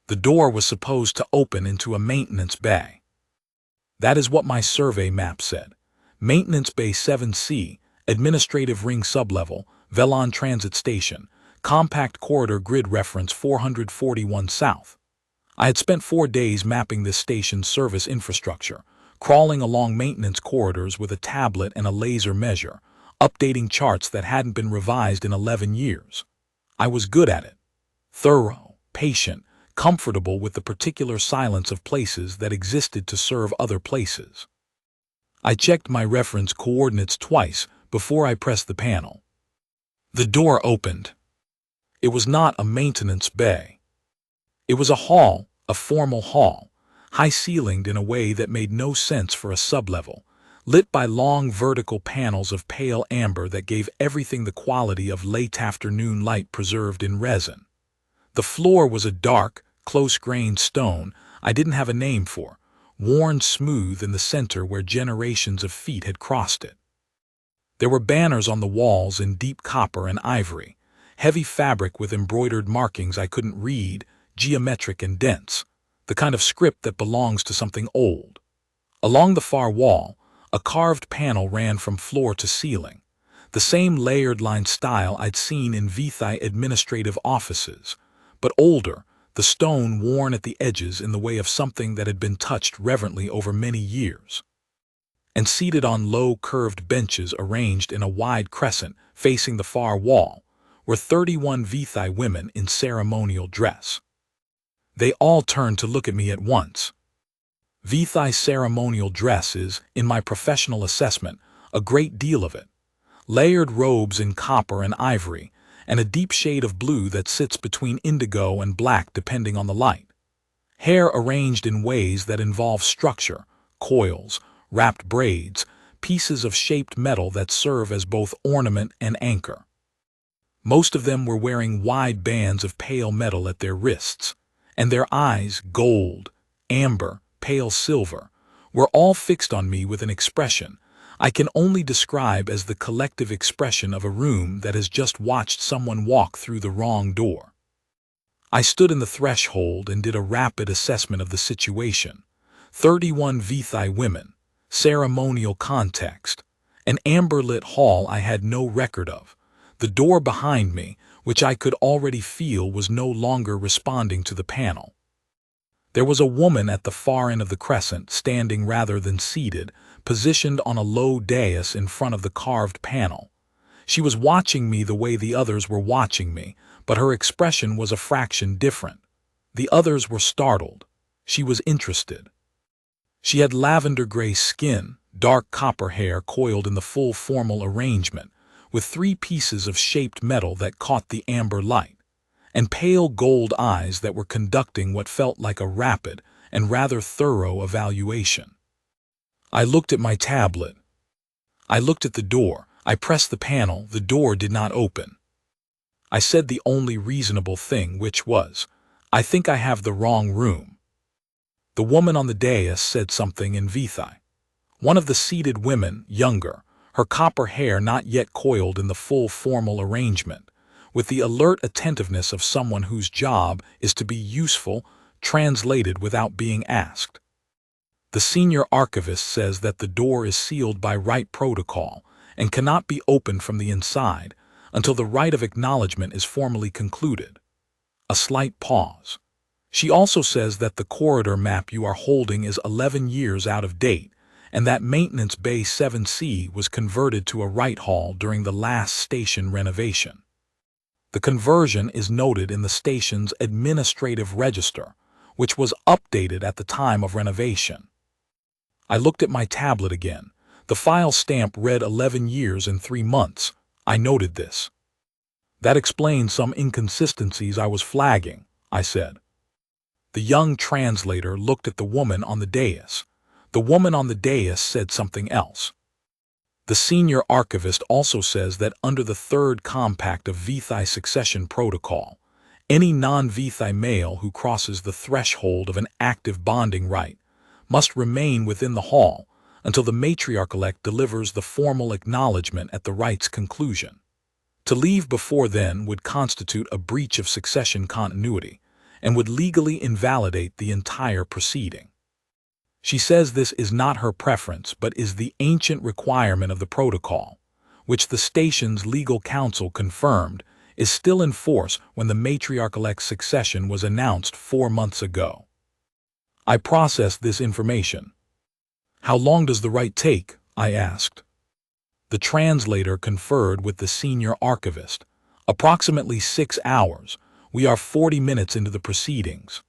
The door was supposed to open into a maintenance bay. That is what my survey map said. Maintenance Bay 7C, Administrative Ring Sublevel, Velon Transit Station, Compact Corridor Grid Reference 441 South. I had spent 4 days mapping this station's service infrastructure, crawling along maintenance corridors with a tablet and a laser measure, updating charts that hadn't been revised in 11 years. I was good at it. Thorough, patient, comfortable with the particular silence of places that existed to serve other places. I checked my reference coordinates twice before I pressed the panel. The door opened. It was not a maintenance bay. It was a hall, a formal hall, high-ceilinged in a way that made no sense for a sublevel, lit by long vertical panels of pale amber that gave everything the quality of late afternoon light preserved in resin. The floor was a dark, close-grained stone I didn't have a name for, worn smooth in the center where generations of feet had crossed it. There were banners on the walls in deep copper and ivory, heavy fabric with embroidered markings I couldn't read, geometric and dense, the kind of script that belongs to something old. Along the far wall, a carved panel ran from floor to ceiling, the same layered line style I'd seen in VTHI administrative offices, but older, the stone worn at the edges in the way of something that had been touched reverently over many years. And seated on low curved benches arranged in a wide crescent facing the far wall were 31 VTHI women in ceremonial dress. They all turned to look at me at once. VTHI ceremonial dress is, in my professional assessment, a great deal of it. Layered robes in copper and ivory, and a deep shade of blue that sits between indigo and black depending on the light. Hair arranged in ways that involve structure, coils, wrapped braids, pieces of shaped metal that serve as both ornament and anchor. Most of them were wearing wide bands of pale metal at their wrists, and their eyes, gold, amber, pale silver, were all fixed on me with an expression I can only describe as the collective expression of a room that has just watched someone walk through the wrong door. I stood in the threshold and did a rapid assessment of the situation. 31 VTHI women, ceremonial context, an amber-lit hall I had no record of, the door behind me, which I could already feel was no longer responding to the panel. There was a woman at the far end of the crescent, standing rather than seated, positioned on a low dais in front of the carved panel. She was watching me the way the others were watching me, but her expression was a fraction different. The others were startled. She was interested. She had lavender-gray skin, dark copper hair coiled in the full formal arrangement, with 3 pieces of shaped metal that caught the amber light, and pale gold eyes that were conducting what felt like a rapid and rather thorough evaluation. I looked at my tablet. I looked at the door. I pressed the panel. The door did not open. I said the only reasonable thing, which was, "I think I have the wrong room." The woman on the dais said something in VTHI. One of the seated women, younger, her copper hair not yet coiled in the full formal arrangement, with the alert attentiveness of someone whose job is to be useful, translated without being asked. The senior archivist says that the door is sealed by rite protocol and cannot be opened from the inside until the rite of acknowledgement is formally concluded. A slight pause. She also says that the corridor map you are holding is 11 years out of date, and that Maintenance Bay 7C was converted to a rite hall during the last station renovation. The conversion is noted in the station's administrative register, which was updated at the time of renovation. I looked at my tablet again. The file stamp read 11 years and 3 months. I noted this. That explains some inconsistencies I was flagging, I said. The young translator looked at the woman on the dais. The woman on the dais said something else. The senior archivist also says that under the third compact of VTHI succession protocol, any non-VTHI male who crosses the threshold of an active bonding rite must remain within the hall until the matriarch-elect delivers the formal acknowledgement at the rite's conclusion. To leave before then would constitute a breach of succession continuity, and would legally invalidate the entire proceeding. She says this is not her preference, but is the ancient requirement of the protocol, which the station's legal counsel confirmed is still in force when the matriarchal succession was announced 4 months ago. I processed this information. "How long does the rite take?" I asked. The translator conferred with the senior archivist. "Approximately 6 hours. We are 40 minutes into the proceedings."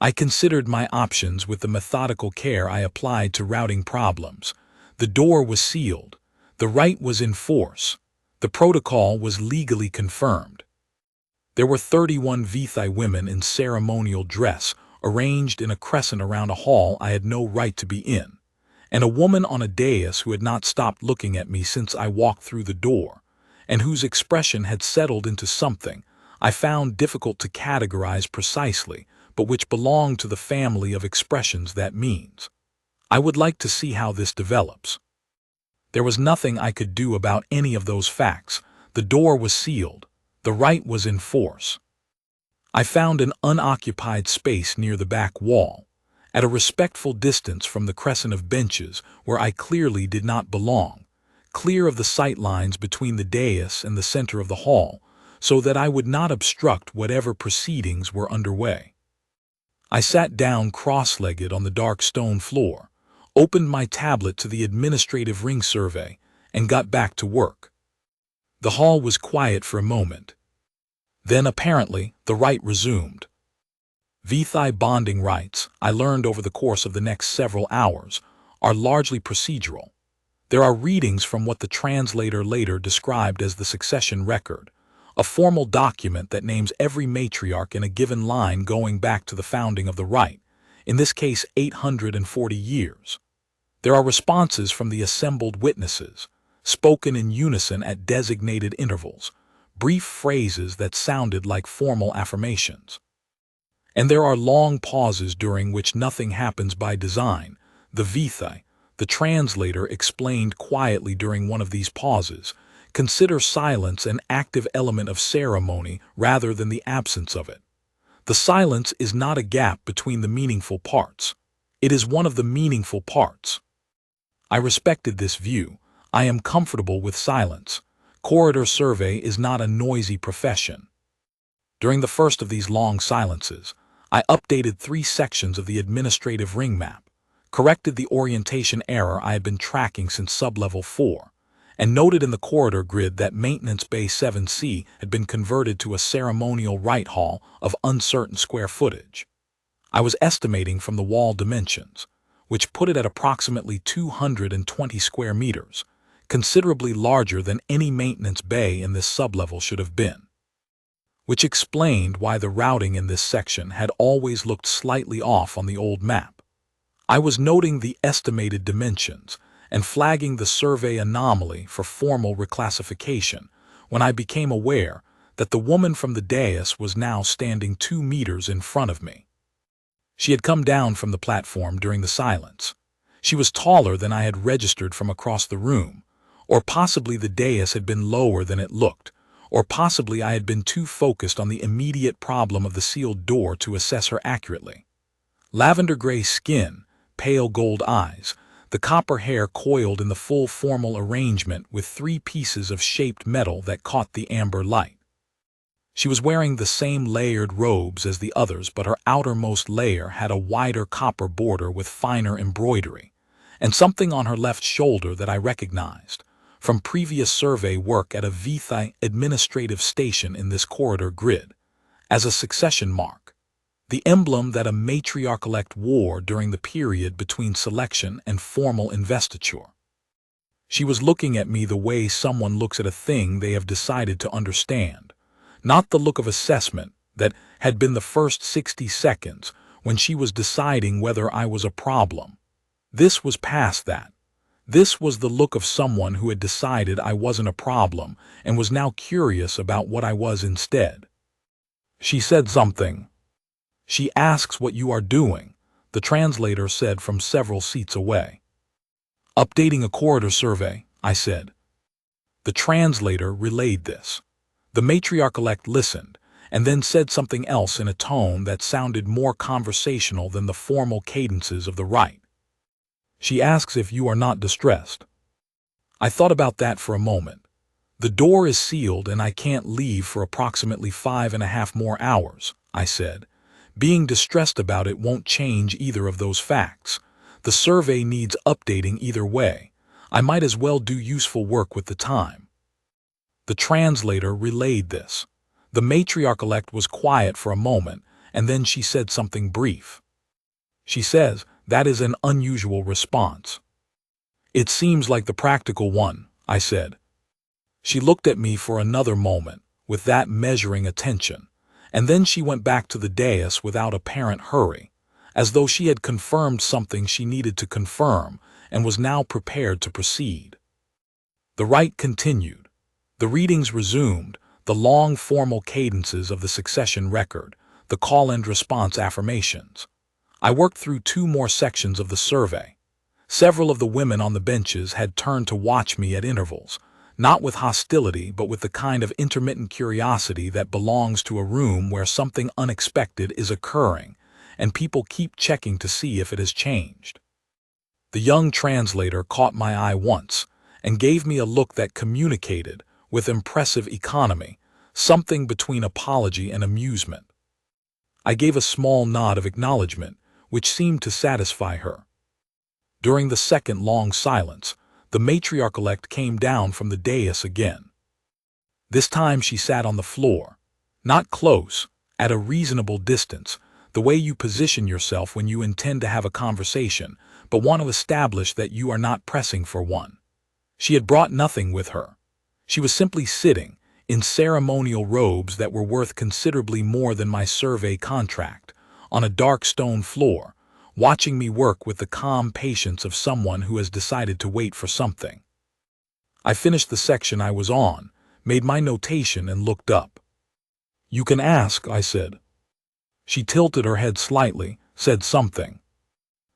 I considered my options with the methodical care I applied to routing problems. The door was sealed. The rite was in force. The protocol was legally confirmed. There were 31 Vithai women in ceremonial dress, arranged in a crescent around a hall I had no right to be in, and a woman on a dais who had not stopped looking at me since I walked through the door, and whose expression had settled into something I found difficult to categorize precisely, but which belonged to the family of expressions that means. I would like to see how this develops. There was nothing I could do about any of those facts. The door was sealed. The rite was in force. I found an unoccupied space near the back wall, at a respectful distance from the crescent of benches where I clearly did not belong, clear of the sight lines between the dais and the center of the hall, so that I would not obstruct whatever proceedings were underway. I sat down cross-legged on the dark stone floor, opened my tablet to the administrative ring survey, and got back to work. The hall was quiet for a moment. Then, apparently, the rite resumed. Vithai bonding rites, I learned over the course of the next several hours, are largely procedural. There are readings from what the translator later described as the succession record, a formal document that names every matriarch in a given line going back to the founding of the rite, in this case 840 years. There are responses from the assembled witnesses, spoken in unison at designated intervals, brief phrases that sounded like formal affirmations. And there are long pauses during which nothing happens by design. The Vithai, the translator, explained quietly during one of these pauses, consider silence an active element of ceremony rather than the absence of it. The silence is not a gap between the meaningful parts. It is one of the meaningful parts. I respected this view. I am comfortable with silence. Corridor survey is not a noisy profession. During the first of these long silences, I updated 3 sections of the administrative ring map, corrected the orientation error I had been tracking since sublevel 4, and noted in the corridor grid that Maintenance Bay 7C had been converted to a ceremonial rite hall of uncertain square footage. I was estimating from the wall dimensions, which put it at approximately 220 square meters, considerably larger than any maintenance bay in this sublevel should have been, which explained why the routing in this section had always looked slightly off on the old map. I was noting the estimated dimensions and flagging the survey anomaly for formal reclassification when I became aware that the woman from the dais was now standing 2 meters in front of me. She had come down from the platform during the silence. She was taller than I had registered from across the room, or possibly the dais had been lower than it looked, or possibly I had been too focused on the immediate problem of the sealed door to assess her accurately. Lavender gray skin, pale gold eyes, the copper hair coiled in the full formal arrangement with 3 pieces of shaped metal that caught the amber light. She was wearing the same layered robes as the others, but her outermost layer had a wider copper border with finer embroidery, and something on her left shoulder that I recognized from previous survey work at a Vithai administrative station in this corridor grid, as a succession mark, the emblem that a matriarch-elect wore during the period between selection and formal investiture. She was looking at me the way someone looks at a thing they have decided to understand, not the look of assessment that had been the first 60 seconds when she was deciding whether I was a problem. This was past that. This was the look of someone who had decided I wasn't a problem and was now curious about what I was instead. She said something. "She asks what you are doing," the translator said from several seats away. "Updating a corridor survey," I said. The translator relayed this. The matriarch-elect listened, and then said something else in a tone that sounded more conversational than the formal cadences of the rite. She asks if you are not distressed. I thought about that for a moment. The door is sealed and I can't leave for approximately 5.5 more hours, I said. Being distressed about it won't change either of those facts. The survey needs updating either way. I might as well do useful work with the time. The translator relayed this. The matriarch-elect was quiet for a moment, and then she said something brief. She says, "That is an unusual response." "It seems like the practical one," I said. She looked at me for another moment, with that measuring attention, and then she went back to the dais without apparent hurry, as though she had confirmed something she needed to confirm and was now prepared to proceed. The rite continued. The readings resumed, the long formal cadences of the succession record, the call and response affirmations. I worked through 2 more sections of the survey. Several of the women on the benches had turned to watch me at intervals, not with hostility but with the kind of intermittent curiosity that belongs to a room where something unexpected is occurring, and people keep checking to see if it has changed. The young translator caught my eye once, and gave me a look that communicated, with impressive economy, something between apology and amusement. I gave a small nod of acknowledgement, which seemed to satisfy her. During the second long silence, the matriarch-elect came down from the dais again. This time she sat on the floor, not close, at a reasonable distance, the way you position yourself when you intend to have a conversation, but want to establish that you are not pressing for one. She had brought nothing with her. She was simply sitting, in ceremonial robes that were worth considerably more than my survey contract, on a dark stone floor, watching me work with the calm patience of someone who has decided to wait for something. I finished the section I was on, made my notation and looked up. "You can ask," I said. She tilted her head slightly, said something.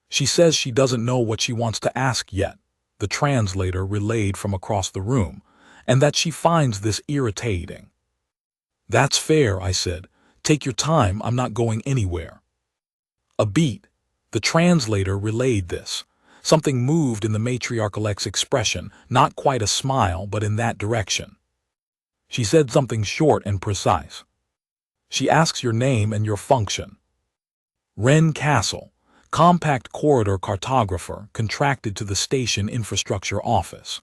"She says she doesn't know what she wants to ask yet," the translator relayed from across the room, "and that she finds this irritating." "That's fair," I said. "Take your time, I'm not going anywhere." A beat. The translator relayed this. Something moved in the matriarch-elect's expression, not quite a smile, but in that direction. She said something short and precise. She asks your name and your function. Wren Castle, compact corridor cartographer, contracted to the station infrastructure office.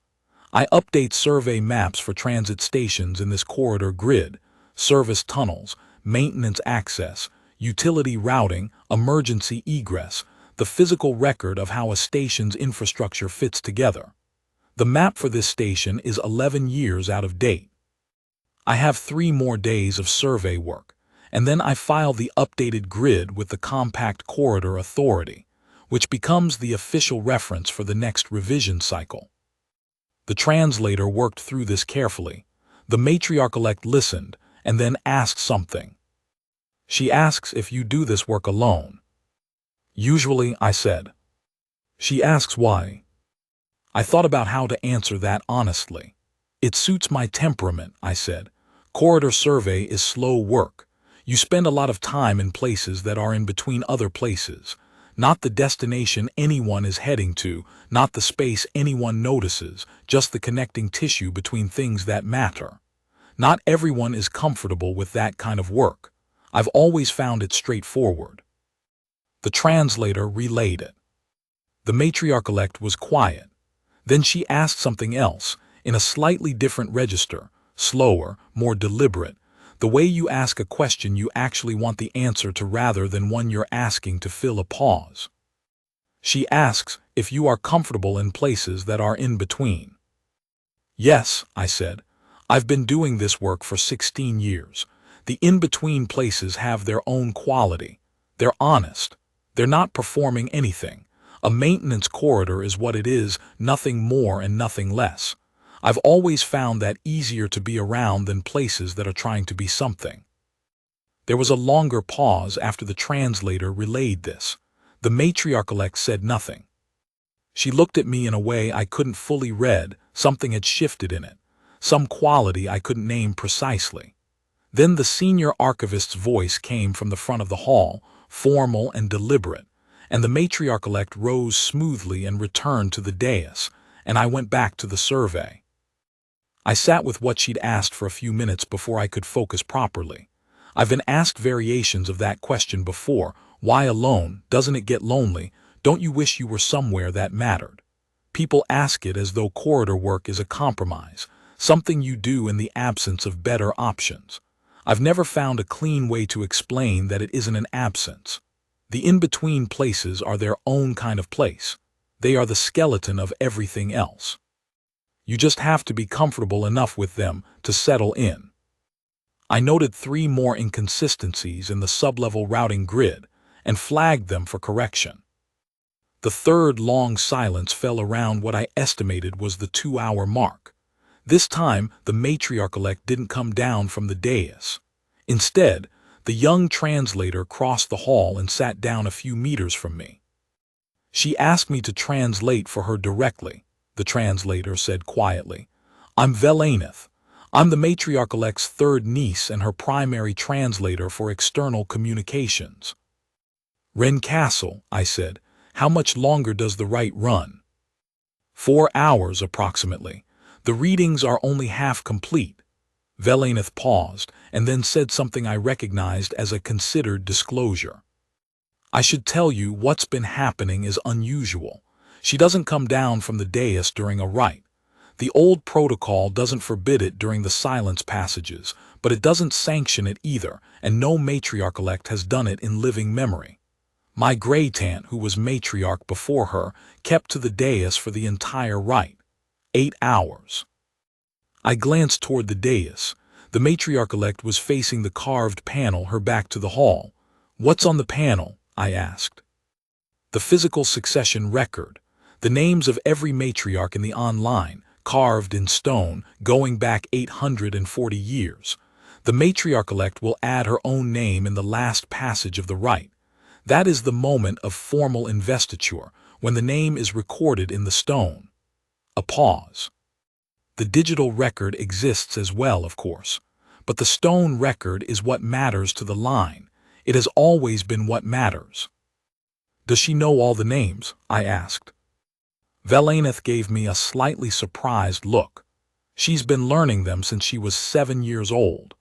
I update survey maps for transit stations in this corridor grid, service tunnels, maintenance access, utility routing, emergency egress, the physical record of how a station's infrastructure fits together. The map for this station is 11 years out of date. I have 3 more days of survey work, and then I file the updated grid with the Compact Corridor Authority, which becomes the official reference for the next revision cycle. The translator worked through this carefully. The matriarch-elect listened, and then asked something. She asks if you do this work alone. Usually, I said. She asks why. I thought about how to answer that honestly. It suits my temperament, I said. Corridor survey is slow work. You spend a lot of time in places that are in between other places, not the destination anyone is heading to, not the space anyone notices, just the connecting tissue between things that matter. Not everyone is comfortable with that kind of work. I've always found it straightforward. The translator relayed it. The matriarch-elect was quiet. Then she asked something else, in a slightly different register, slower, more deliberate, the way you ask a question you actually want the answer to rather than one you're asking to fill a pause. She asks if you are comfortable in places that are in between. Yes, I said. I've been doing this work for 16 years. The in-between places have their own quality. They're honest. They're not performing anything. A maintenance corridor is what it is, nothing more and nothing less. I've always found that easier to be around than places that are trying to be something. There was a longer pause after the translator relayed this. The matriarch-elect said nothing. She looked at me in a way I couldn't fully read. Something had shifted in it. Some quality I couldn't name precisely. Then the senior archivist's voice came from the front of the hall, formal and deliberate, and the matriarch-elect rose smoothly and returned to the dais, and I went back to the survey. I sat with what she'd asked for a few minutes before I could focus properly. I've been asked variations of that question before. Why alone? Doesn't it get lonely? Don't you wish you were somewhere that mattered? People ask it as though corridor work is a compromise, something you do in the absence of better options. I've never found a clean way to explain that it isn't an absence. The in-between places are their own kind of place. They are the skeleton of everything else. You just have to be comfortable enough with them to settle in. I noted 3 more inconsistencies in the sublevel routing grid and flagged them for correction. The third long silence fell around what I estimated was the 2-hour mark. This time, the matriarch-elect didn't come down from the dais. Instead, the young translator crossed the hall and sat down a few meters from me. She asked me to translate for her directly. The translator said quietly, "I'm Velaneth. I'm the matriarch-elect's third niece and her primary translator for external communications." "Ren Castle," I said. "How much longer does the rite run?" 4 hours approximately. The readings are only half complete." Velaneth paused and then said something I recognized as a considered disclosure. "I should tell you what's been happening is unusual. She doesn't come down from the dais during a rite. The old protocol doesn't forbid it during the silence passages, but it doesn't sanction it either, and no matriarch-elect has done it in living memory. My great-aunt, who was matriarch before her, kept to the dais for the entire rite. 8 hours. I glanced toward the dais. The matriarch-elect was facing the carved panel, her back to the hall. "What's on the panel?" I asked. "The physical succession record. The names of every matriarch in the online, carved in stone, going back 840 years. The matriarch-elect will add her own name in the last passage of the rite. That is the moment of formal investiture, when the name is recorded in the stone." A pause. "The digital record exists as well, of course, but the stone record is what matters to the line. It has always been what matters." "Does she know all the names?" I asked. Velaneth gave me a slightly surprised look. "She's been learning them since she was 7 years old.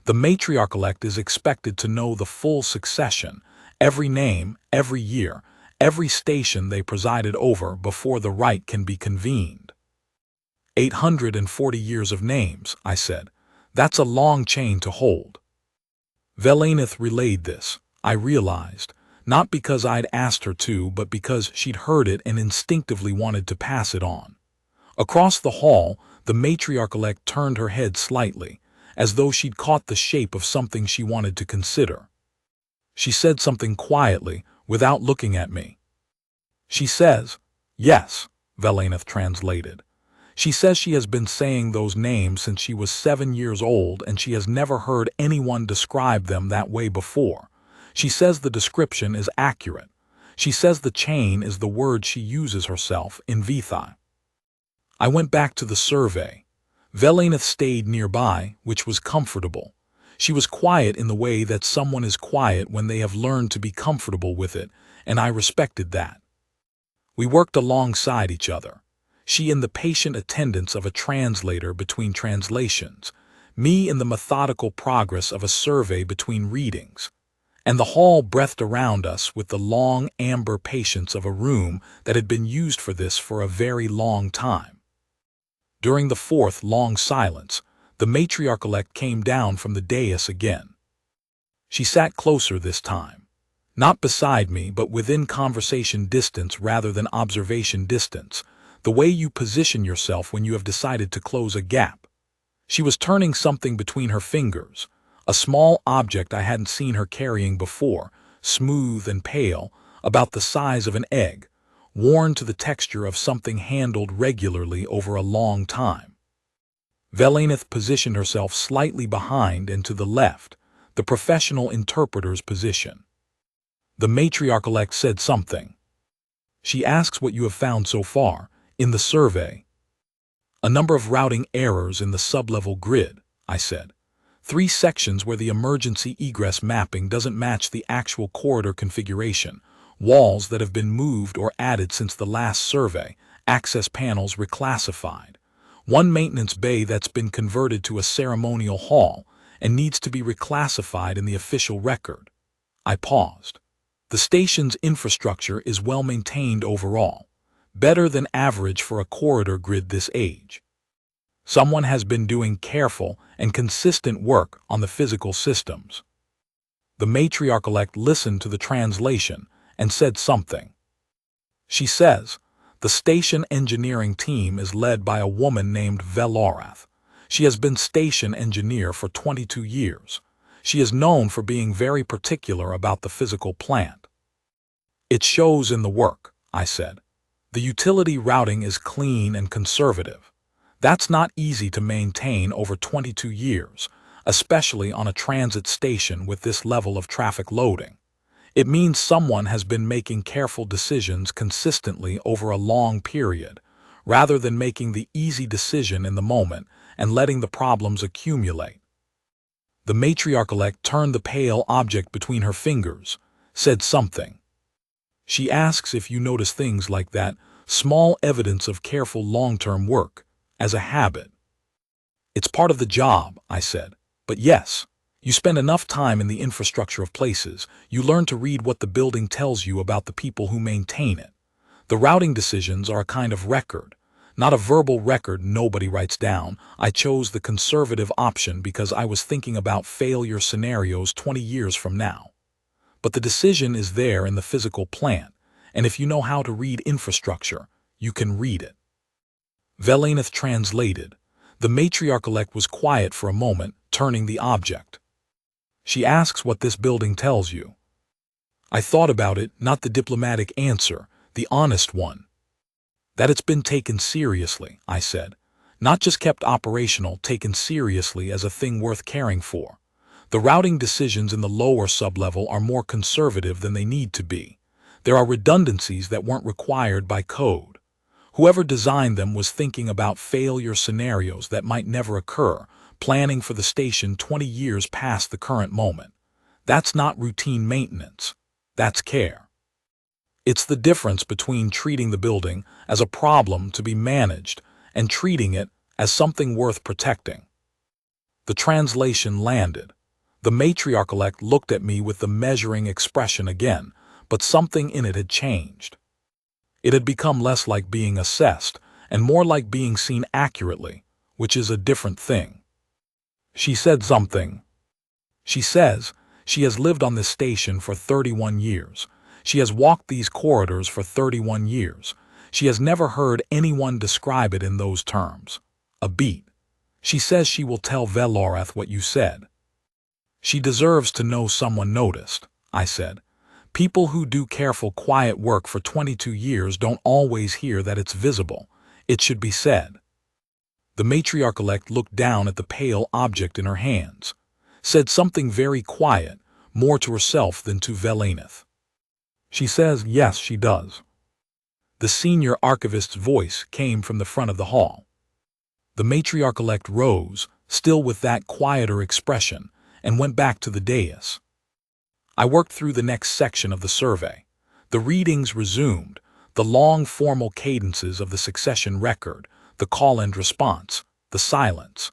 The matriarch-elect is expected to know the full succession, every name, every year, every station they presided over before the rite can be convened." 840 years of names, I said. "That's a long chain to hold." Velaneth relayed this, I realized, not because I'd asked her to, but because she'd heard it and instinctively wanted to pass it on. Across the hall, the matriarch-elect turned her head slightly, as though she'd caught the shape of something she wanted to consider. She said something quietly, without looking at me. "She says," "Yes," Velaneth translated. "She says she has been saying those names since she was 7 years old, and she has never heard anyone describe them that way before. She says the description is accurate. She says the chain is the word she uses herself in Vithi." I went back to the survey. Velaneth stayed nearby, which was comfortable. She was quiet in the way that someone is quiet when they have learned to be comfortable with it, and I respected that. We worked alongside each other. She in the patient attendance of a translator between translations, me in the methodical progress of a survey between readings, and the hall breathed around us with the long amber patience of a room that had been used for this for a very long time. During the 4th long silence, the matriarch-elect came down from the dais again. She sat closer this time. Not beside me, but within conversation distance rather than observation distance, the way you position yourself when you have decided to close a gap. She was turning something between her fingers, a small object I hadn't seen her carrying before, smooth and pale, about the size of an egg, worn to the texture of something handled regularly over a long time. Velaneth positioned herself slightly behind and to the left, the professional interpreter's position. The matriarch-elect said something. "She asks what you have found so far, in the survey." "A number of routing errors in the sublevel grid," I said. 3 sections where the emergency egress mapping doesn't match the actual corridor configuration, walls that have been moved or added since the last survey, access panels reclassified. 1 maintenance bay that's been converted to a ceremonial hall and needs to be reclassified in the official record. I paused. The station's infrastructure is well maintained overall, better than average for a corridor grid this age. Someone has been doing careful and consistent work on the physical systems. The matriarch-elect listened to the translation and said something. She says, the station engineering team is led by a woman named Velorath. She has been station engineer for 22 years. She is known for being very particular about the physical plant. It shows in the work, I said. The utility routing is clean and conservative. That's not easy to maintain over 22 years, especially on a transit station with this level of traffic loading. It means someone has been making careful decisions consistently over a long period, rather than making the easy decision in the moment and letting the problems accumulate. The matriarch-elect turned the pale object between her fingers, said something. She asks if you notice things like that, small evidence of careful long-term work, as a habit. It's part of the job, I said, but yes. You spend enough time in the infrastructure of places, you learn to read what the building tells you about the people who maintain it. The routing decisions are a kind of record, not a verbal record nobody writes down. I chose the conservative option because I was thinking about failure scenarios 20 years from now. But the decision is there in the physical plant, and if you know how to read infrastructure, you can read it. Velaneth translated. The matriarch-elect was quiet for a moment, turning the object. She asks what this building tells you. I thought about it, not the diplomatic answer, the honest one. That it's been taken seriously, I said. Not just kept operational, taken seriously as a thing worth caring for. The routing decisions in the lower sublevel are more conservative than they need to be. There are redundancies that weren't required by code. Whoever designed them was thinking about failure scenarios that might never occur, planning for the station 20 years past the current moment. That's not routine maintenance. That's care. It's the difference between treating the building as a problem to be managed and treating it as something worth protecting. The translation landed. The matriarch-elect looked at me with the measuring expression again, but something in it had changed. It had become less like being assessed and more like being seen accurately, which is a different thing. She said something. She says she has lived on this station for 31 years. She has walked these corridors for 31 years. She has never heard anyone describe it in those terms. A beat. She says she will tell Velorath what you said. She deserves to know someone noticed, I said. People who do careful, quiet work for 22 years don't always hear that it's visible. It should be said. The matriarch-elect looked down at the pale object in her hands, said something very quiet, more to herself than to Velaneth. She says, yes, she does. The senior archivist's voice came from the front of the hall. The matriarch-elect rose, still with that quieter expression, and went back to the dais. I worked through the next section of the survey. The readings resumed, the long formal cadences of the succession record, the call and response, the silence.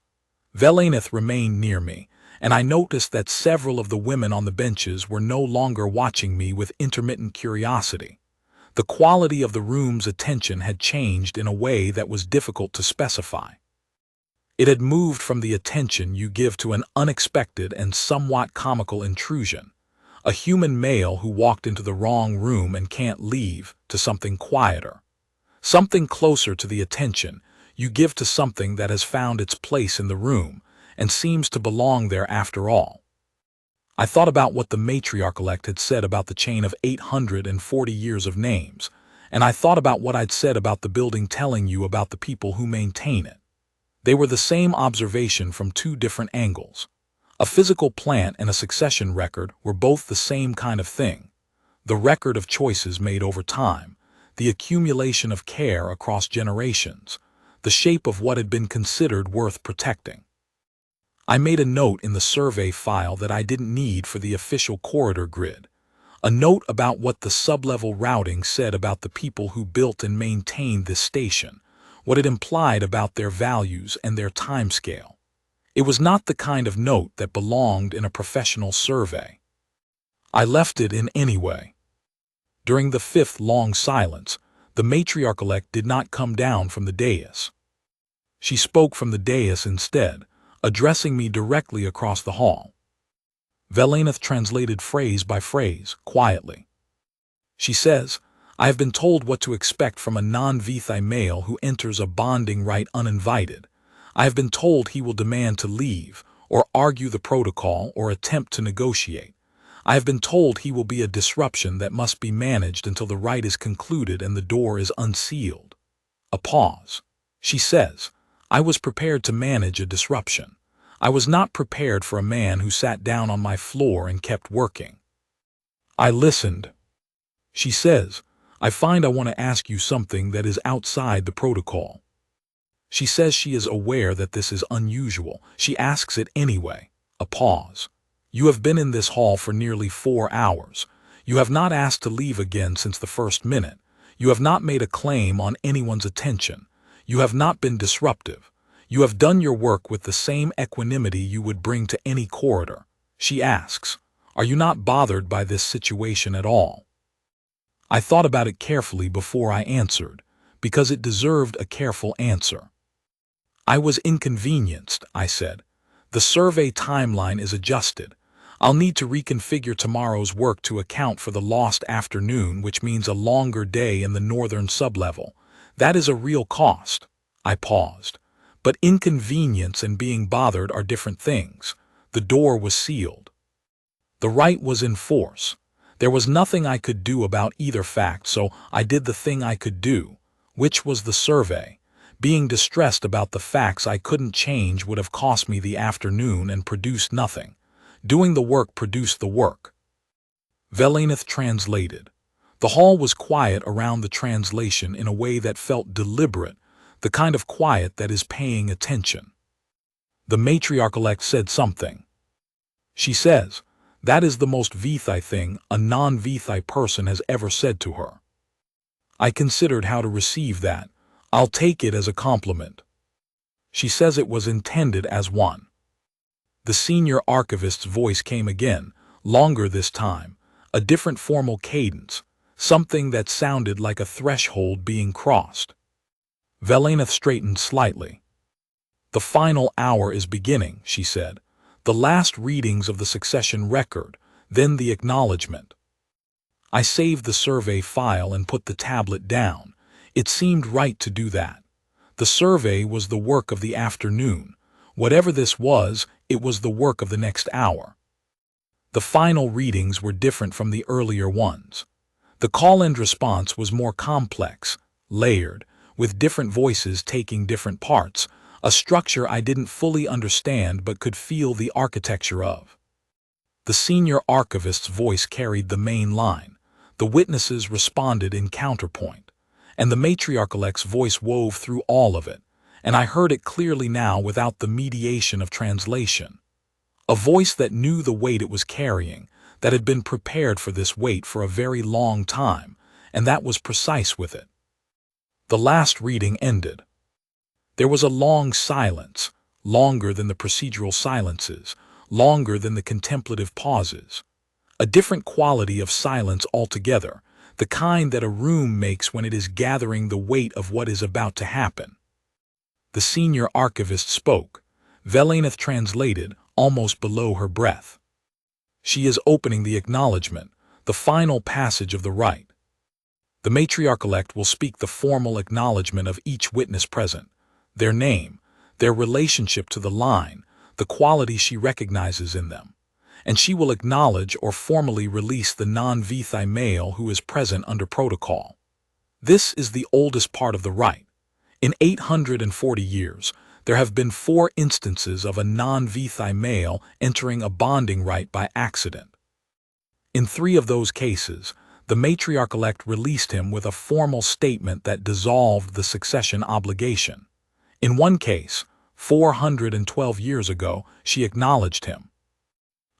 Velaneth remained near me, and I noticed that several of the women on the benches were no longer watching me with intermittent curiosity. The quality of the room's attention had changed in a way that was difficult to specify. It had moved from the attention you give to an unexpected and somewhat comical intrusion, a human male who walked into the wrong room and can't leave, to something quieter, something closer to the attention you give to something that has found its place in the room and seems to belong there after all. I thought about what the matriarch-elect had said about the chain of 840 years of names, and I thought about what I'd said about the building telling you about the people who maintain it. They were the same observation from two different angles. A physical plant and a succession record were both the same kind of thing. The record of choices made over time, the accumulation of care across generations, the shape of what had been considered worth protecting. I made a note in the survey file that I didn't need for the official corridor grid. A note about what the sublevel routing said about the people who built and maintained this station, what it implied about their values and their timescale. It was not the kind of note that belonged in a professional survey. I left it in anyway. During the fifth long silence, the matriarch-elect did not come down from the dais. She spoke from the dais instead, addressing me directly across the hall. Velaneth translated phrase by phrase, quietly. She says, I have been told what to expect from a non-Vithai male who enters a bonding rite uninvited. I have been told he will demand to leave, or argue the protocol, or attempt to negotiate. I have been told he will be a disruption that must be managed until the rite is concluded and the door is unsealed. A pause. She says, I was prepared to manage a disruption. I was not prepared for a man who sat down on my floor and kept working. I listened. She says, I find I want to ask you something that is outside the protocol. She says she is aware that this is unusual. She asks it anyway. A pause. You have been in this hall for nearly 4 hours. You have not asked to leave again since the first minute. You have not made a claim on anyone's attention. You have not been disruptive. You have done your work with the same equanimity you would bring to any corridor. She asks, are you not bothered by this situation at all? I thought about it carefully before I answered, because it deserved a careful answer. I was inconvenienced, I said. The survey timeline is adjusted. I'll need to reconfigure tomorrow's work to account for the lost afternoon, which means a longer day in the northern sublevel. That is a real cost. I paused. But inconvenience and being bothered are different things. The door was sealed. The rite was in force. There was nothing I could do about either fact, so I did the thing I could do, which was the survey. Being distressed about the facts I couldn't change would have cost me the afternoon and produced nothing. Doing the work produced the work. Velaneth translated. The hall was quiet around the translation in a way that felt deliberate, the kind of quiet that is paying attention. The matriarch-elect said something. She says, that is the most Vithai thing a non-Vithai person has ever said to her. I considered how to receive that. I'll take it as a compliment. She says it was intended as one. The senior archivist's voice came again, longer this time, a different formal cadence, something that sounded like a threshold being crossed. Velaneth straightened slightly. The final hour is beginning, she said. The last readings of the succession record, then the acknowledgement. I saved the survey file and put the tablet down. It seemed right to do that. The survey was the work of the afternoon. Whatever this was, it was the work of the next hour. The final readings were different from the earlier ones. The call-and response was more complex, layered, with different voices taking different parts, a structure I didn't fully understand but could feel the architecture of. The senior archivist's voice carried the main line. The witnesses responded in counterpoint, and the matriarch-elect's voice wove through all of it, and I heard it clearly now without the mediation of translation. A voice that knew the weight it was carrying, that had been prepared for this weight for a very long time, and that was precise with it. The last reading ended. There was a long silence, longer than the procedural silences, longer than the contemplative pauses. A different quality of silence altogether, the kind that a room makes when it is gathering the weight of what is about to happen. The senior archivist spoke. Velaneth translated, almost below her breath. She is opening the acknowledgement, the final passage of the rite. The matriarch-elect will speak the formal acknowledgement of each witness present, their name, their relationship to the line, the quality she recognizes in them, and she will acknowledge or formally release the non-Vithai male who is present under protocol. This is the oldest part of the rite. In 840 years, there have been 4 instances of a non-Vithai male entering a bonding rite by accident. In 3 of those cases, the matriarch-elect released him with a formal statement that dissolved the succession obligation. In one case, 412 years ago, she acknowledged him.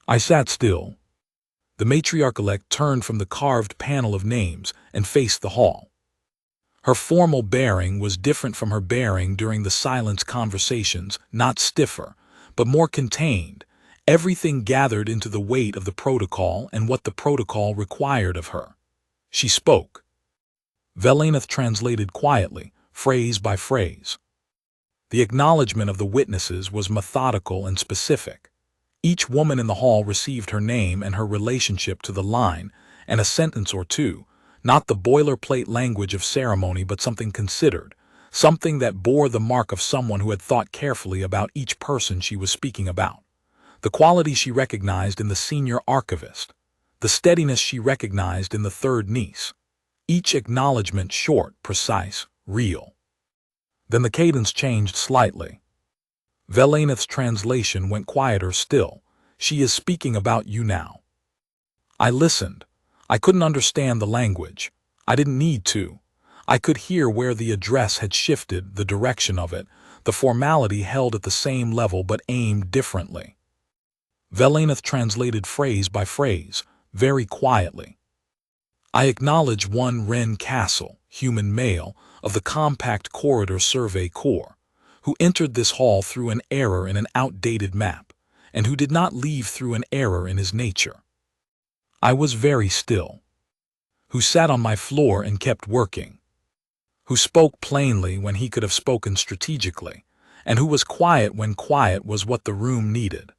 I sat still. The matriarch-elect turned from the carved panel of names and faced the hall. Her formal bearing was different from her bearing during the silence conversations, not stiffer, but more contained, everything gathered into the weight of the protocol and what the protocol required of her. She spoke. Velaneth translated quietly, phrase by phrase. The acknowledgement of the witnesses was methodical and specific. Each woman in the hall received her name and her relationship to the line, and a sentence or two, not the boilerplate language of ceremony but something considered, something that bore the mark of someone who had thought carefully about each person she was speaking about. The quality she recognized in the senior archivist, the steadiness she recognized in the third niece. Each acknowledgement short, precise, real. Then the cadence changed slightly. Velaneth's translation went quieter still. She is speaking about you now. I listened. I couldn't understand the language. I didn't need to. I could hear where the address had shifted, the direction of it, the formality held at the same level but aimed differently. Velaneth translated phrase by phrase, very quietly. I acknowledge one Wren Castle, human male, of the compact corridor survey corps, who entered this hall through an error in an outdated map, and who did not leave through an error in his nature. I was very still. Who sat on my floor and kept working. Who spoke plainly when he could have spoken strategically, and who was quiet when quiet was what the room needed.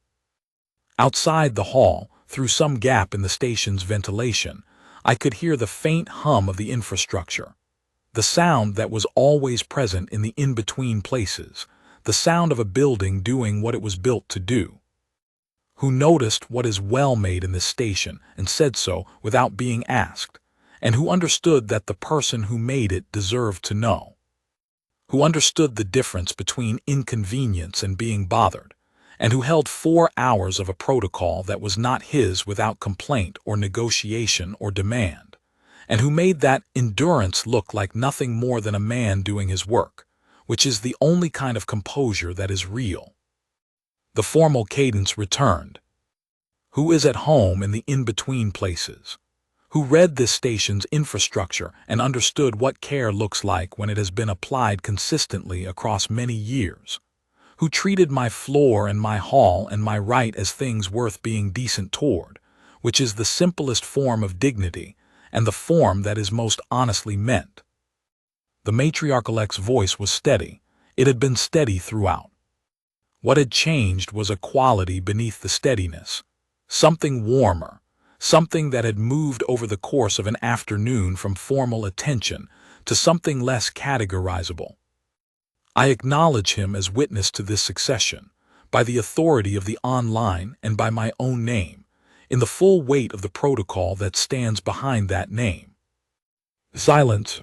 Outside the hall, through some gap in the station's ventilation, I could hear the faint hum of the infrastructure. The sound that was always present in the in-between places, the sound of a building doing what it was built to do. Who noticed what is well made in this station and said so without being asked, and who understood that the person who made it deserved to know. Who understood the difference between inconvenience and being bothered, and who held 4 hours of a protocol that was not his without complaint or negotiation or demand, and who made that endurance look like nothing more than a man doing his work, which is the only kind of composure that is real. The formal cadence returned. Who is at home in the in-between places? Who read this station's infrastructure and understood what care looks like when it has been applied consistently across many years? Who treated my floor and my hall and my rite as things worth being decent toward, which is the simplest form of dignity and the form that is most honestly meant? The matriarch-elect's voice was steady. It had been steady throughout. What had changed was a quality beneath the steadiness, something warmer, something that had moved over the course of an afternoon from formal attention to something less categorizable. I acknowledge him as witness to this succession, by the authority of the online and by my own name, in the full weight of the protocol that stands behind that name. Silence.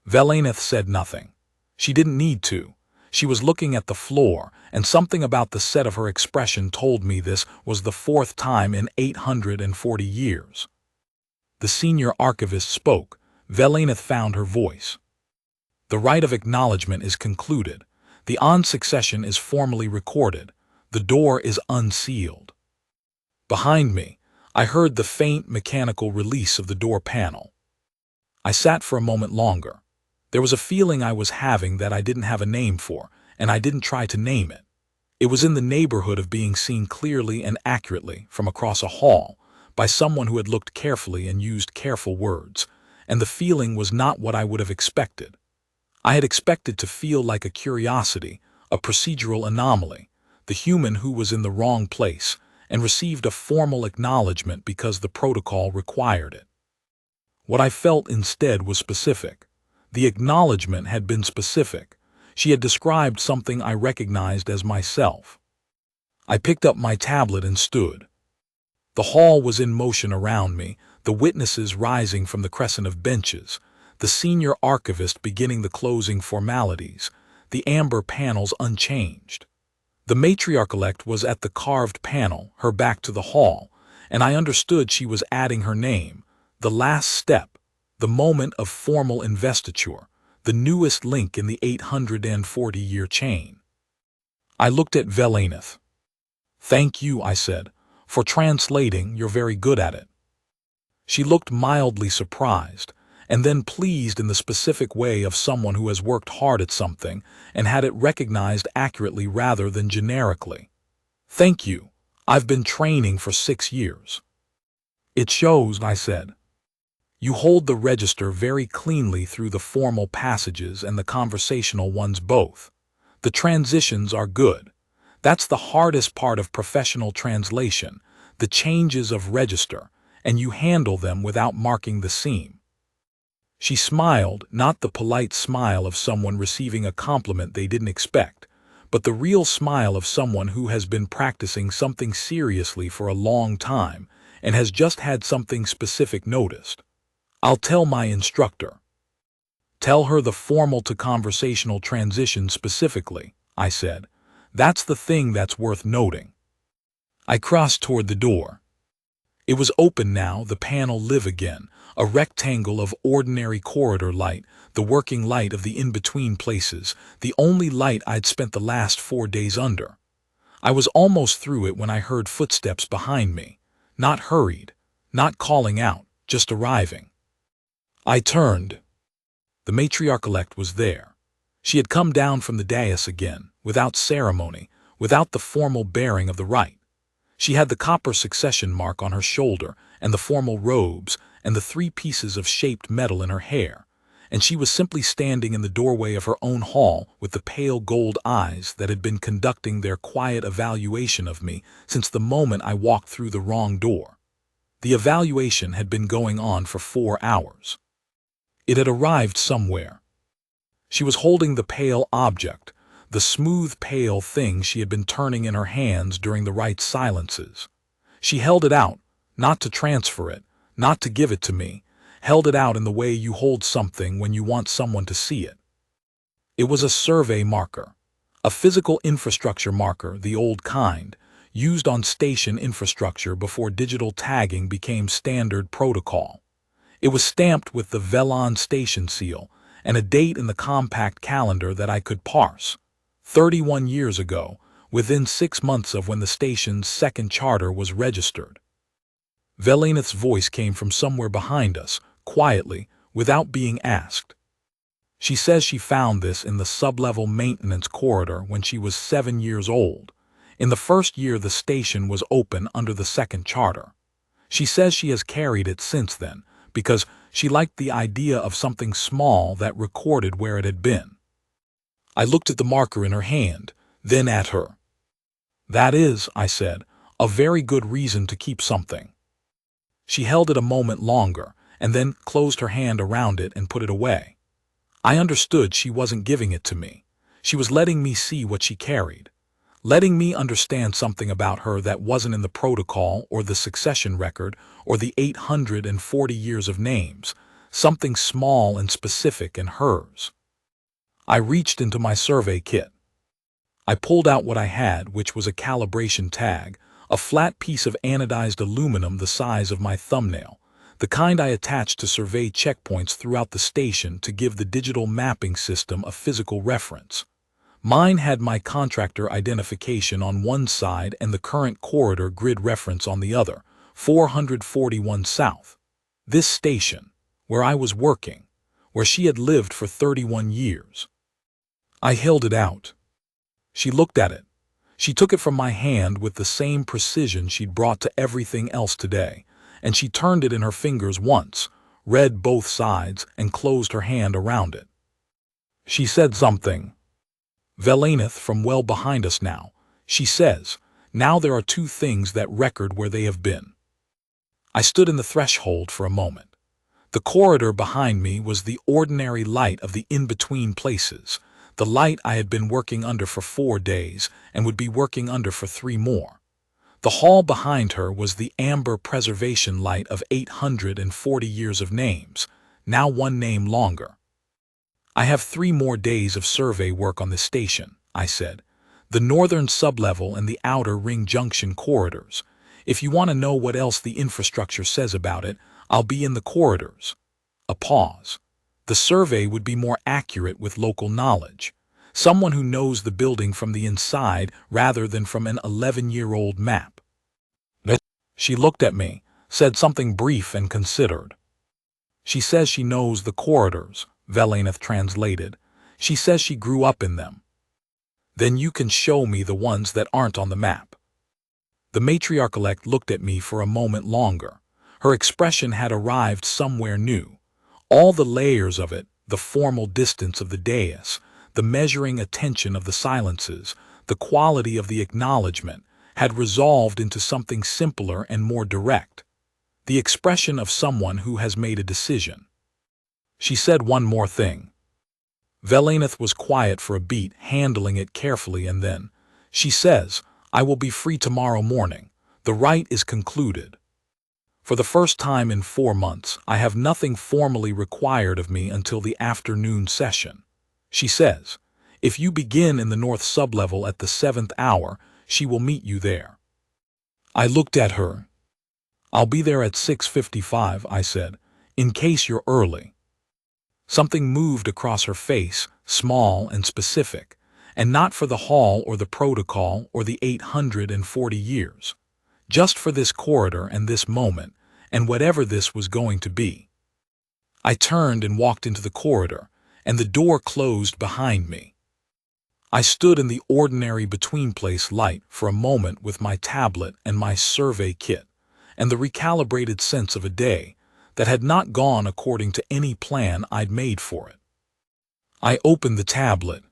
Velaneth said nothing. She didn't need to. She was looking at the floor, and something about the set of her expression told me this was the 4th time in 840 years. The senior archivist spoke. Velaneth found her voice. The rite of acknowledgement is concluded. The on-succession is formally recorded. The door is unsealed. Behind me, I heard the faint mechanical release of the door panel. I sat for a moment longer. There was a feeling I was having that I didn't have a name for, and I didn't try to name it. It was in the neighborhood of being seen clearly and accurately from across a hall by someone who had looked carefully and used careful words, and the feeling was not what I would have expected. I had expected to feel like a curiosity, a procedural anomaly, the human who was in the wrong place and received a formal acknowledgement because the protocol required it. What I felt instead was specific. The acknowledgement had been specific. She had described something I recognized as myself. I picked up my tablet and stood. The hall was in motion around me, the witnesses rising from the crescent of benches, the senior archivist beginning the closing formalities, the amber panels unchanged. The matriarch-elect was at the carved panel, her back to the hall, and I understood she was adding her name, the last step, the moment of formal investiture, the newest link in the 840-year chain. I looked at Velanith. "Thank you," I said, "for translating. You're very good at it." She looked mildly surprised, and then pleased in the specific way of someone who has worked hard at something and had it recognized accurately rather than generically. "Thank you. I've been training for 6 years." "It shows," I said. "You hold the register very cleanly through the formal passages and the conversational ones both. The transitions are good. That's the hardest part of professional translation, the changes of register, and you handle them without marking the seam." She smiled, not the polite smile of someone receiving a compliment they didn't expect, but the real smile of someone who has been practicing something seriously for a long time and has just had something specific noticed. "I'll tell my instructor." "Tell her the formal to conversational transition specifically," I said. "That's the thing that's worth noting." I crossed toward the door. It was open now, the panel live again, a rectangle of ordinary corridor light, the working light of the in-between places, the only light I'd spent the last 4 days under. I was almost through it when I heard footsteps behind me, not hurried, not calling out, just arriving. I turned. The matriarch-elect was there. She had come down from the dais again, without ceremony, without the formal bearing of the rite. She had the copper succession mark on her shoulder, and the formal robes, and the 3 pieces of shaped metal in her hair, and she was simply standing in the doorway of her own hall with the pale gold eyes that had been conducting their quiet evaluation of me since the moment I walked through the wrong door. The evaluation had been going on for 4 hours. It had arrived somewhere. She was holding the pale object, the smooth pale thing she had been turning in her hands during the rite silences. She held it out, not to transfer it, not to give it to me, held it out in the way you hold something when you want someone to see it. It was a survey marker, a physical infrastructure marker, the old kind, used on station infrastructure before digital tagging became standard protocol. It was stamped with the Velon station seal and a date in the compact calendar that I could parse. 31 years ago, within 6 months of when the station's second charter was registered. Velanith's voice came from somewhere behind us, quietly, without being asked. She says she found this in the sub-level maintenance corridor when she was 7 years old. In the first year the station was open under the second charter. She says she has carried it since then, because she liked the idea of something small that recorded where it had been. I looked at the marker in her hand, then at her. "That is," I said, "a very good reason to keep something." She held it a moment longer, and then closed her hand around it and put it away. I understood she wasn't giving it to me. She was letting me see what she carried, letting me understand something about her that wasn't in the protocol or the succession record or the 840 years of names, something small and specific in hers. I reached into my survey kit. I pulled out what I had, which was a calibration tag, a flat piece of anodized aluminum the size of my thumbnail, the kind I attached to survey checkpoints throughout the station to give the digital mapping system a physical reference. Mine had my contractor identification on one side and the current corridor grid reference on the other, 441 South. This station, where I was working, where she had lived for 31 years. I held it out. She looked at it. She took it from my hand with the same precision she'd brought to everything else today, and she turned it in her fingers once, read both sides, and closed her hand around it. She said something. Velanith from well behind us now. She says, "Now there are 2 things that record where they have been." I stood in the threshold for a moment. The corridor behind me was the ordinary light of the in-between places, the light I had been working under for 4 days and would be working under for 3 more. The hall behind her was the amber preservation light of 840 years of names, now 1 name longer. "I have 3 more days of survey work on this station," I said. "The northern sublevel and the outer ring junction corridors. If you want to know what else the infrastructure says about it, I'll be in the corridors." A pause. "The survey would be more accurate with local knowledge. someone who knows the building from the inside rather than from an 11-year-old map. She looked at me, said something brief and considered. She says she knows the corridors, Velaneth translated. She says she grew up in them. Then you can show me the ones that aren't on the map. The matriarch-elect looked at me for a moment longer. Her expression had arrived somewhere new. All the layers of it, the formal distance of the dais, the measuring attention of the silences, the quality of the acknowledgement, had resolved into something simpler and more direct. The expression of someone who has made a decision. She said one more thing. Velaneth was quiet for a beat, handling it carefully, and then, she says, I will be free tomorrow morning. The rite is concluded. For the first time in 4 months, I have nothing formally required of me until the afternoon session. She says, if you begin in the north sublevel at the 7th hour, she will meet you there. I looked at her. I'll be there at 6:55, I said, in case you're early. Something moved across her face, small and specific, and not for the hall or the protocol or the 840 years. Just for this corridor and this moment, and whatever this was going to be. I turned and walked into the corridor, and the door closed behind me. I stood in the ordinary between-place light for a moment with my tablet and my survey kit, and the recalibrated sense of a day that had not gone according to any plan I'd made for it. I opened the tablet.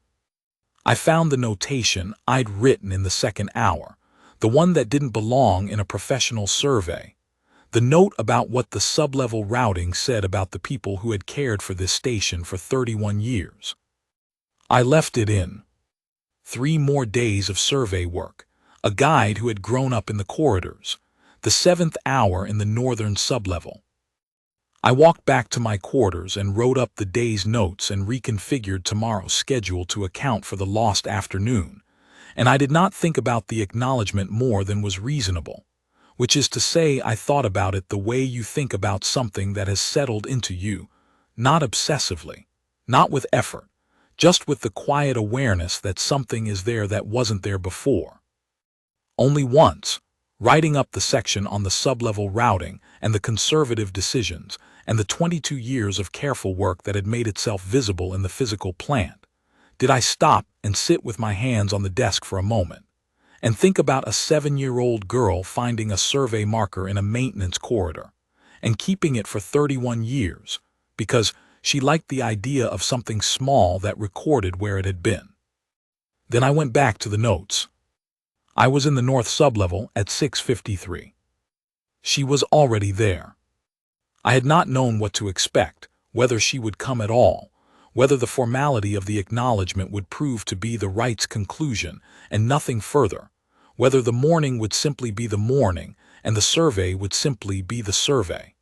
I found the notation I'd written in the 2nd hour, the one that didn't belong in a professional survey, the note about what the sublevel routing said about the people who had cared for this station for 31 years. I left it in. 3 more days of survey work, a guide who had grown up in the corridors, the 7th hour in the northern sublevel. I walked back to my quarters and wrote up the day's notes and reconfigured tomorrow's schedule to account for the lost afternoon, and I did not think about the acknowledgement more than was reasonable, which is to say I thought about it the way you think about something that has settled into you, not obsessively, not with effort, just with the quiet awareness that something is there that wasn't there before. Only once, writing up the section on the sublevel routing and the conservative decisions and the 22 years of careful work that had made itself visible in the physical plant, did I stop and sit with my hands on the desk for a moment and think about a 7-year-old girl finding a survey marker in a maintenance corridor and keeping it for 31 years because she liked the idea of something small that recorded where it had been. Then I went back to the notes. I was in the north sublevel at 6:53. She was already there. I had not known what to expect, whether she would come at all, whether the formality of the acknowledgement would prove to be the rite's conclusion and nothing further, whether the morning would simply be the morning and the survey would simply be the survey.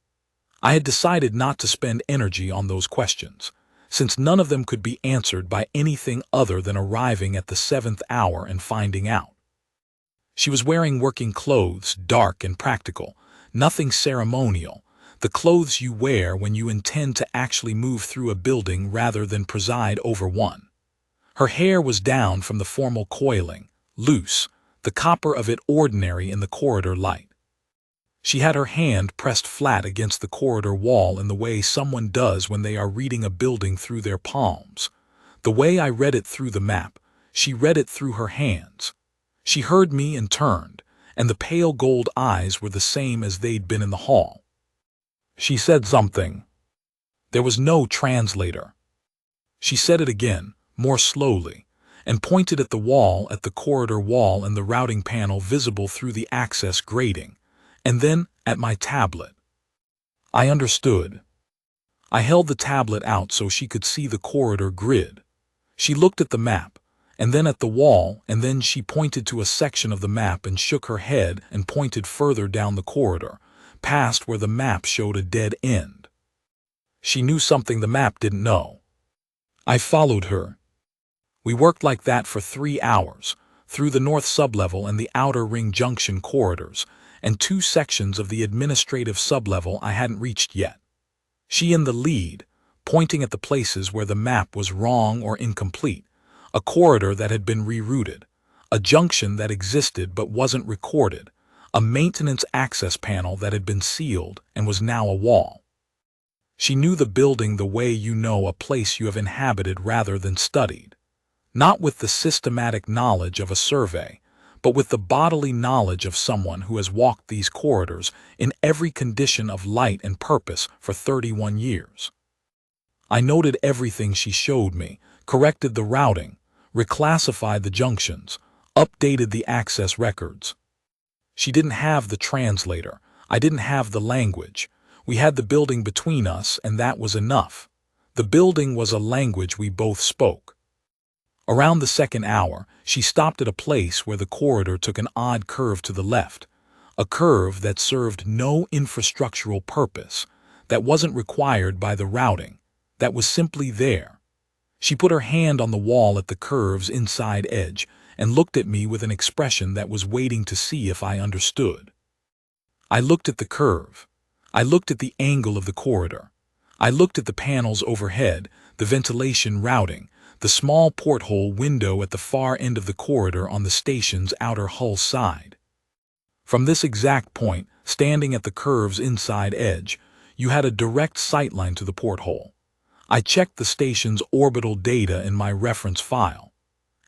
I had decided not to spend energy on those questions, since none of them could be answered by anything other than arriving at the 7th hour and finding out. She was wearing working clothes, dark and practical, nothing ceremonial, the clothes you wear when you intend to actually move through a building rather than preside over one. Her hair was down from the formal coiling, loose, the copper of it ordinary in the corridor light. She had her hand pressed flat against the corridor wall in the way someone does when they are reading a building through their palms. The way I read it through the map, she read it through her hands. She heard me and turned, and the pale gold eyes were the same as they'd been in the hall. She said something. There was no translator. She said it again, more slowly, and pointed at the corridor wall and the routing panel visible through the access grating, and then at my tablet. I understood. I held the tablet out so she could see the corridor grid. She looked at the map, and then at the wall, and then she pointed to a section of the map and shook her head and pointed further down the corridor, past where the map showed a dead end. She knew something the map didn't know. I followed her. We worked like that for 3 hours, through the north sublevel and the outer ring junction corridors, and 2 sections of the administrative sublevel I hadn't reached yet. She in the lead, pointing at the places where the map was wrong or incomplete, a corridor that had been rerouted, a junction that existed but wasn't recorded, a maintenance access panel that had been sealed and was now a wall. She knew the building the way you know a place you have inhabited rather than studied, not with the systematic knowledge of a survey, but with the bodily knowledge of someone who has walked these corridors in every condition of light and purpose for 31 years. I noted everything she showed me, corrected the routing, reclassified the junctions, updated the access records. She didn't have the translator. I didn't have the language. We had the building between us, and that was enough. The building was a language we both spoke. Around the second hour, she stopped at a place where the corridor took an odd curve to the left, a curve that served no infrastructural purpose, that wasn't required by the routing, that was simply there. She put her hand on the wall at the curve's inside edge and looked at me with an expression that was waiting to see if I understood. I looked at the curve. I looked at the angle of the corridor. I looked at the panels overhead, the ventilation routing, the small porthole window at the far end of the corridor on the station's outer hull side. From this exact point, standing at the curve's inside edge, you had a direct sightline to the porthole. I checked the station's orbital data in my reference file.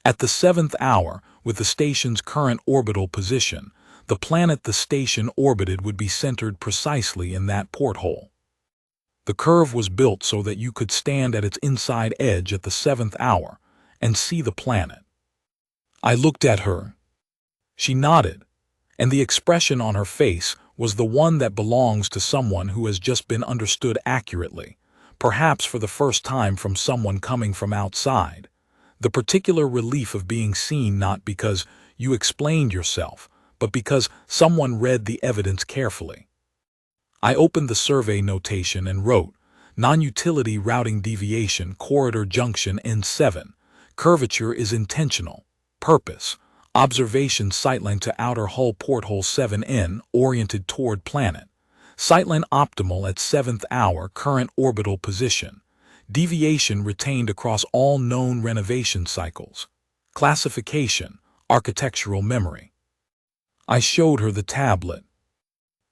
At the 7th hour, with the station's current orbital position, the planet the station orbited would be centered precisely in that porthole. The curve was built so that you could stand at its inside edge at the 7th hour and see the planet. I looked at her. She nodded, and the expression on her face was the one that belongs to someone who has just been understood accurately, perhaps for the first time from someone coming from outside. The particular relief of being seen not because you explained yourself, but because someone read the evidence carefully. I opened the survey notation and wrote, non-utility routing deviation, corridor junction N7, curvature is intentional, purpose, observation sightline to outer hull porthole 7N oriented toward planet, sightline optimal at 7th hour current orbital position, deviation retained across all known renovation cycles, classification, architectural memory. I showed her the tablet.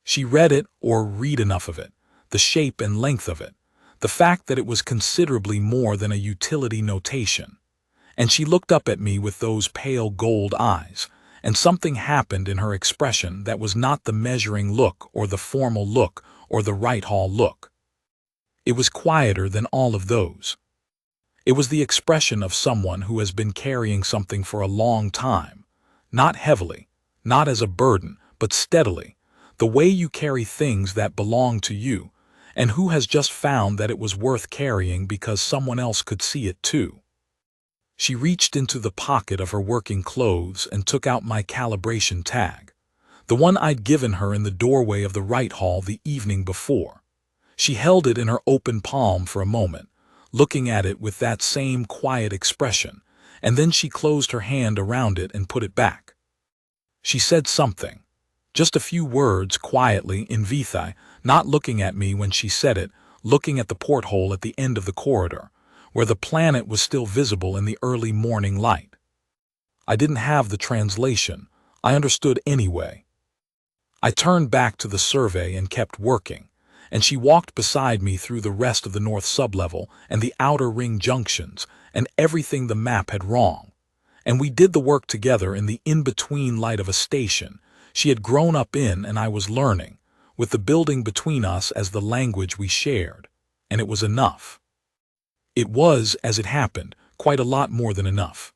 She read it, or read enough of it, the shape and length of it, the fact that it was considerably more than a utility notation. And she looked up at me with those pale gold eyes, and something happened in her expression that was not the measuring look or the formal look or the right hall look. It was quieter than all of those. It was the expression of someone who has been carrying something for a long time, not heavily, not as a burden, but steadily, the way you carry things that belong to you, and who has just found that it was worth carrying because someone else could see it too. She reached into the pocket of her working clothes and took out my calibration tag, the one I'd given her in the doorway of the Rite Hall the evening before. She held it in her open palm for a moment, looking at it with that same quiet expression, and then she closed her hand around it and put it back. She said something. Just a few words quietly in Vithi, not looking at me when she said it, looking at the porthole at the end of the corridor, where the planet was still visible in the early morning light. I didn't have the translation. I understood anyway. I turned back to the survey and kept working, and she walked beside me through the rest of the north sublevel and the outer ring junctions and everything the map had wrong. And we did the work together in the in-between light of a station she had grown up in and I was learning, with the building between us as the language we shared, and it was enough. It was, as it happened, quite a lot more than enough.